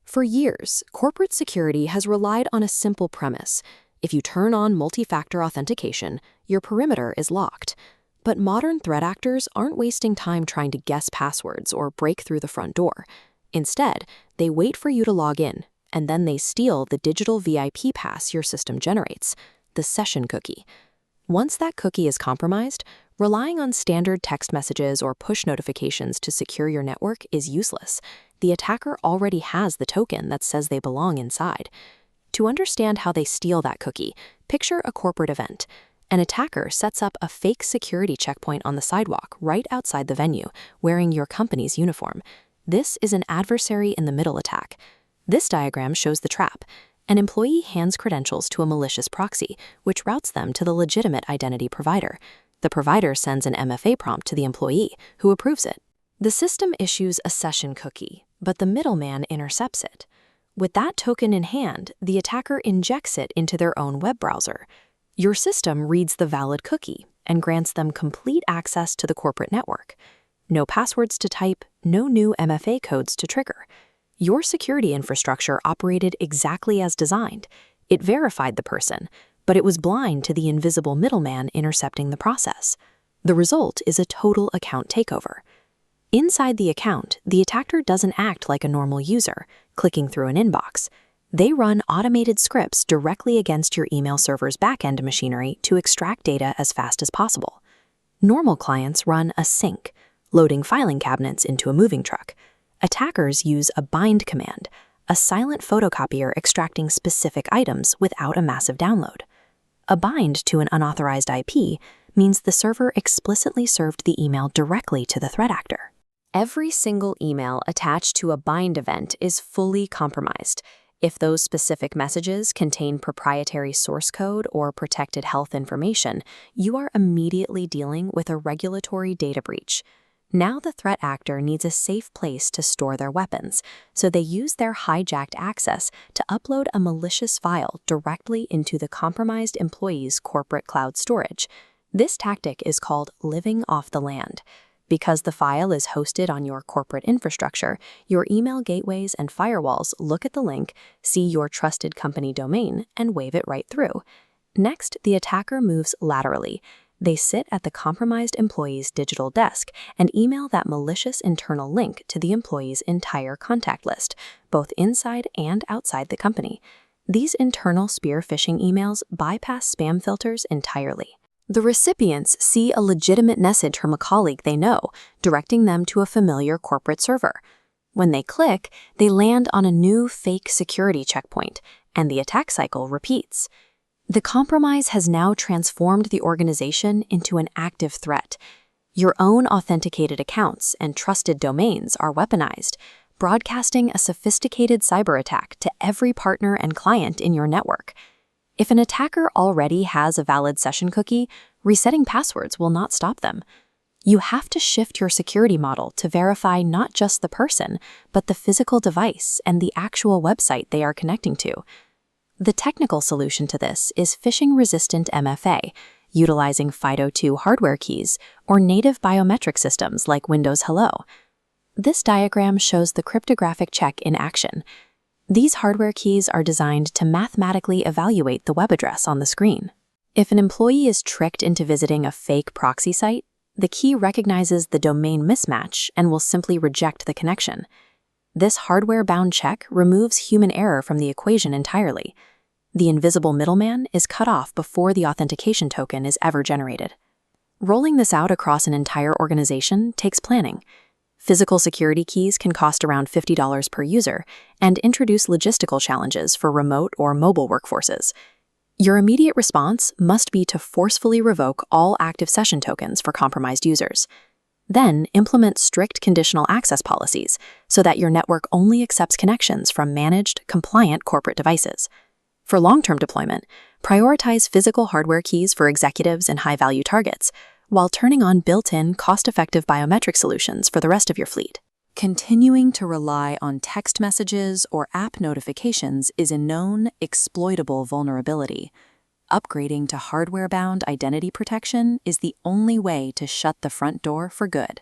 For years, corporate security has relied on a simple premise. If you turn on multi-factor authentication, your perimeter is locked. But modern threat actors aren't wasting time trying to guess passwords or break through the front door. Instead, they wait for you to log in, and then they steal the digital VIP pass your system generates, the session cookie. Once that cookie is compromised, relying on standard text messages or push notifications to secure your network is useless. The attacker already has the token that says they belong inside. To understand how they steal that cookie, picture a corporate event. An attacker sets up a fake security checkpoint on the sidewalk right outside the venue, wearing your company's uniform. This is an adversary in the middle attack. This diagram shows the trap. An employee hands credentials to a malicious proxy, which routes them to the legitimate identity provider. The provider sends an MFA prompt to the employee, who approves it. The system issues a session cookie, but the middleman intercepts it. With that token in hand, the attacker injects it into their own web browser. Your system reads the valid cookie and grants them complete access to the corporate network. No passwords to type, no new MFA codes to trigger. Your security infrastructure operated exactly as designed. It verified the person, but it was blind to the invisible middleman intercepting the process. The result is a total account takeover. Inside the account, the attacker doesn't act like a normal user, clicking through an inbox. They run automated scripts directly against your email server's backend machinery to extract data as fast as possible. Normal clients run a sync, loading filing cabinets into a moving truck. Attackers use a bind command, a silent photocopier extracting specific items without a massive download. A bind to an unauthorized IP means the server explicitly served the email directly to the threat actor. Every single email attached to a bind event is fully compromised. If those specific messages contain proprietary source code or protected health information, you are immediately dealing with a regulatory data breach. Now the threat actor needs a safe place to store their weapons, so they use their hijacked access to upload a malicious file directly into the compromised employee's corporate cloud storage. This tactic is called living off the land. Because the file is hosted on your corporate infrastructure, your email gateways and firewalls look at the link, see your trusted company domain, and wave it right through. Next, the attacker moves laterally. They sit at the compromised employee's digital desk and email that malicious internal link to the employee's entire contact list, both inside and outside the company. These internal spear phishing emails bypass spam filters entirely. The recipients see a legitimate message from a colleague they know, directing them to a familiar corporate server. When they click, they land on a new fake security checkpoint, and the attack cycle repeats. The compromise has now transformed the organization into an active threat. Your own authenticated accounts and trusted domains are weaponized, broadcasting a sophisticated cyberattack to every partner and client in your network. If an attacker already has a valid session cookie, resetting passwords will not stop them. You have to shift your security model to verify not just the person, but the physical device and the actual website they are connecting to. The technical solution to this is phishing-resistant MFA, utilizing FIDO2 hardware keys or native biometric systems like Windows Hello. This diagram shows the cryptographic check in action. These hardware keys are designed to mathematically evaluate the web address on the screen. If an employee is tricked into visiting a fake proxy site, the key recognizes the domain mismatch and will simply reject the connection. This hardware-bound check removes human error from the equation entirely. The invisible middleman is cut off before the authentication token is ever generated. Rolling this out across an entire organization takes planning. Physical security keys can cost around $50 per user and introduce logistical challenges for remote or mobile workforces. Your immediate response must be to forcefully revoke all active session tokens for compromised users. Then implement strict conditional access policies so that your network only accepts connections from managed, compliant corporate devices. For long-term deployment, prioritize physical hardware keys for executives and high-value targets, while turning on built-in, cost-effective biometric solutions for the rest of your fleet. Continuing to rely on text messages or app notifications is a known, exploitable vulnerability. Upgrading to hardware-bound identity protection is the only way to shut the front door for good.